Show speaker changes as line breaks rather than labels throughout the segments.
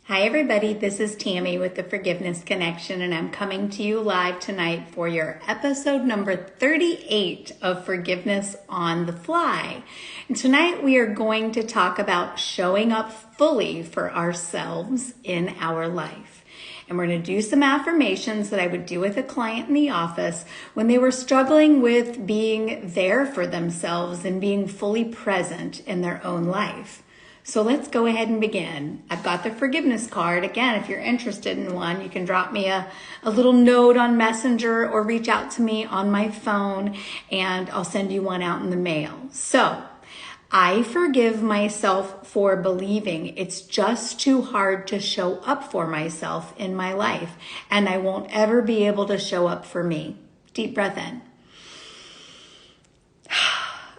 Hi everybody, this is Tammy with the Forgiveness Connection, and I'm coming to you live tonight for your episode number 38 of Forgiveness on the Fly. And tonight we are going to talk about showing up fully for ourselves in our life. And we're going to do some affirmations that I would do with a client in the office when they were struggling with being there for themselves and being fully present in their own life. So let's go ahead and begin. I've got the forgiveness card. Again, if you're interested in one, you can drop me a little note on Messenger or reach out to me on my phone and I'll send you one out in the mail. So, I forgive myself for believing it's just too hard to show up for myself in my life, and I won't ever be able to show up for me. Deep breath in.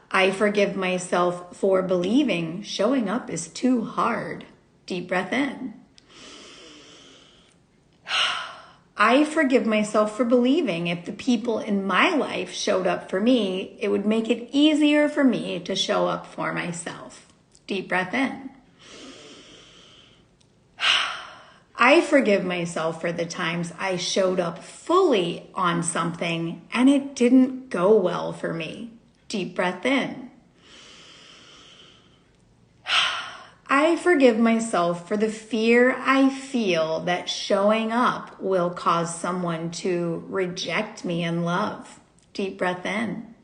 I forgive myself for believing showing up is too hard. Deep breath in. I forgive myself for believing if the people in my life showed up for me, it would make it easier for me to show up for myself. Deep breath in. I forgive myself for the times I showed up fully on something and it didn't go well for me. Deep breath in. I forgive myself for the fear I feel that showing up will cause someone to reject me in love. Deep breath in.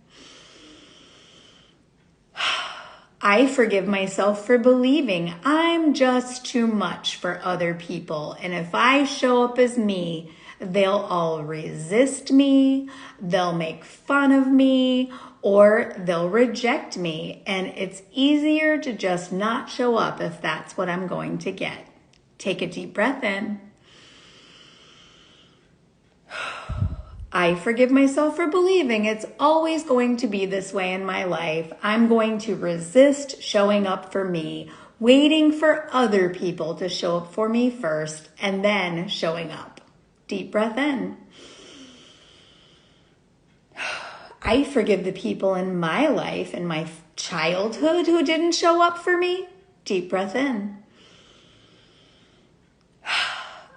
I forgive myself for believing I'm just too much for other people, and if I show up as me, they'll all resist me, they'll make fun of me, or they'll reject me, and it's easier to just not show up if that's what I'm going to get. Take a deep breath in. I forgive myself for believing it's always going to be this way in my life. I'm going to resist showing up for me, waiting for other people to show up for me first, and then showing up. Deep breath in. I forgive the people in my life and my childhood who didn't show up for me. Deep breath in.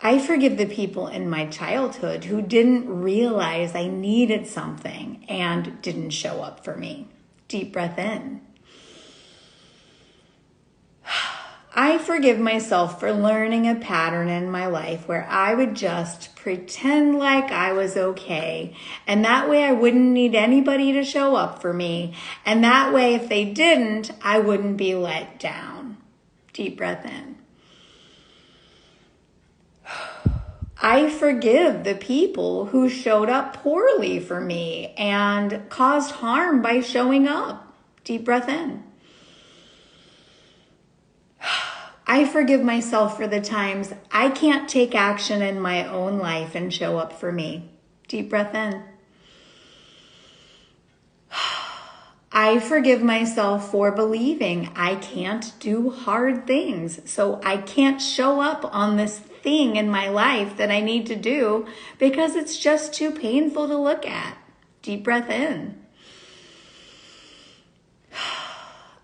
I forgive the people in my childhood who didn't realize I needed something and didn't show up for me. Deep breath in. I forgive myself for learning a pattern in my life where I would just pretend like I was okay, and that way I wouldn't need anybody to show up for me, and that way if they didn't, I wouldn't be let down. Deep breath in. I forgive the people who showed up poorly for me and caused harm by showing up. Deep breath in. I forgive myself for the times I can't take action in my own life and show up for me. Deep breath in. I forgive myself for believing I can't do hard things, so I can't show up on this thing in my life that I need to do because it's just too painful to look at. Deep breath in.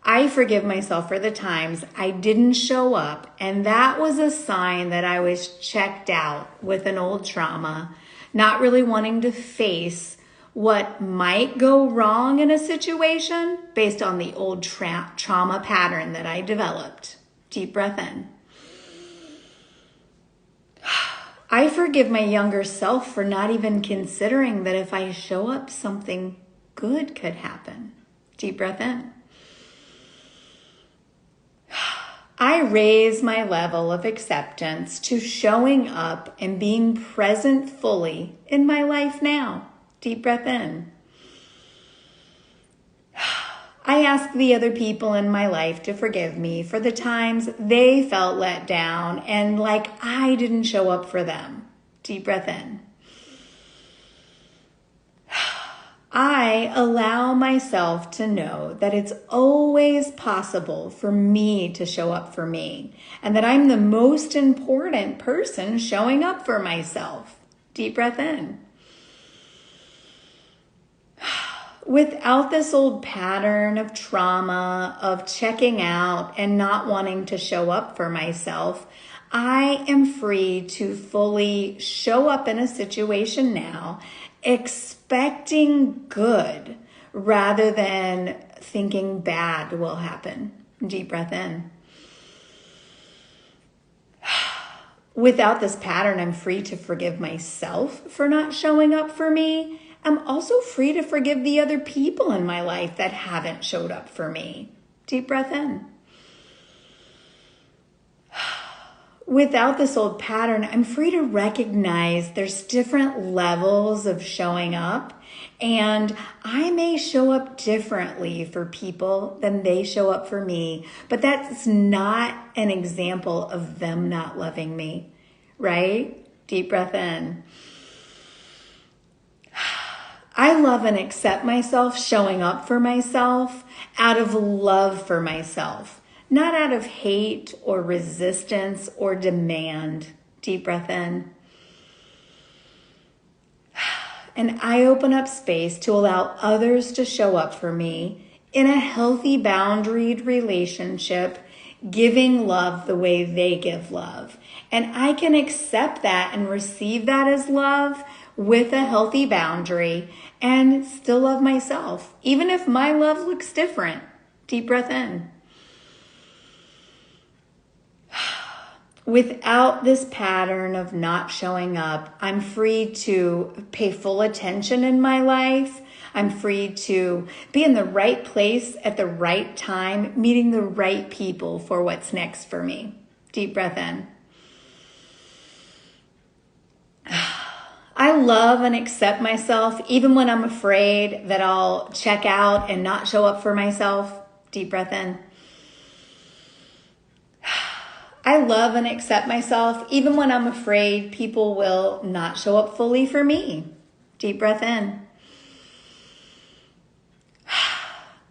I forgive myself for the times I didn't show up, and that was a sign that I was checked out with an old trauma, not really wanting to face what might go wrong in a situation based on the old trauma pattern that I developed. Deep breath in. I forgive my younger self for not even considering that if I show up, something good could happen. Deep breath in. I raise my level of acceptance to showing up and being present fully in my life now. Deep breath in. I ask the other people in my life to forgive me for the times they felt let down and like I didn't show up for them. Deep breath in. I allow myself to know that it's always possible for me to show up for me and that I'm the most important person showing up for myself. Deep breath in. Without this old pattern of trauma, of checking out and not wanting to show up for myself, I am free to fully show up in a situation now, expecting good rather than thinking bad will happen. Deep breath in. Without this pattern, I'm free to forgive myself for not showing up for me. I'm also free to forgive the other people in my life that haven't showed up for me. Deep breath in. Without this old pattern, I'm free to recognize there's different levels of showing up, and I may show up differently for people than they show up for me, but that's not an example of them not loving me, right? Deep breath in. I love and accept myself showing up for myself out of love for myself. Not out of hate or resistance or demand. Deep breath in. And I open up space to allow others to show up for me in a healthy, boundaried relationship, giving love the way they give love. And I can accept that and receive that as love with a healthy boundary and still love myself, even if my love looks different. Deep breath in. Without this pattern of not showing up, I'm free to pay full attention in my life. I'm free to be in the right place at the right time, meeting the right people for what's next for me. Deep breath in. I love and accept myself even when I'm afraid that I'll check out and not show up for myself. Deep breath in. I love and accept myself even when I'm afraid people will not show up fully for me. Deep breath in.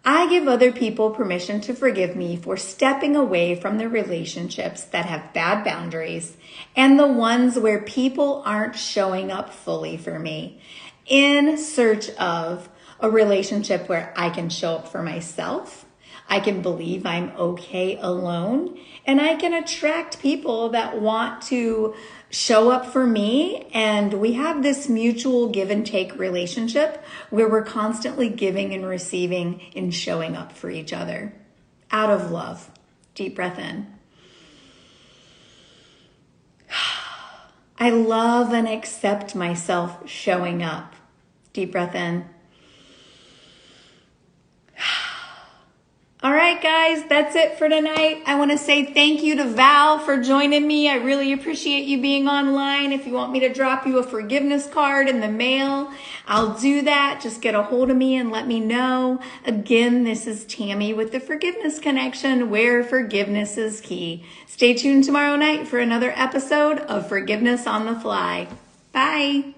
I give other people permission to forgive me for stepping away from the relationships that have bad boundaries and the ones where people aren't showing up fully for me, in search of a relationship where I can show up for myself, I can believe I'm okay alone, and I can attract people that want to show up for me. And we have this mutual give and take relationship where we're constantly giving and receiving and showing up for each other out of love. Deep breath in. I love and accept myself showing up. Deep breath in. All right, guys, that's it for tonight. I want to say thank you to Val for joining me. I really appreciate you being online. If you want me to drop you a forgiveness card in the mail, I'll do that. Just get a hold of me and let me know. Again, this is Tammy with the Forgiveness Connection, where forgiveness is key. Stay tuned tomorrow night for another episode of Forgiveness on the Fly. Bye.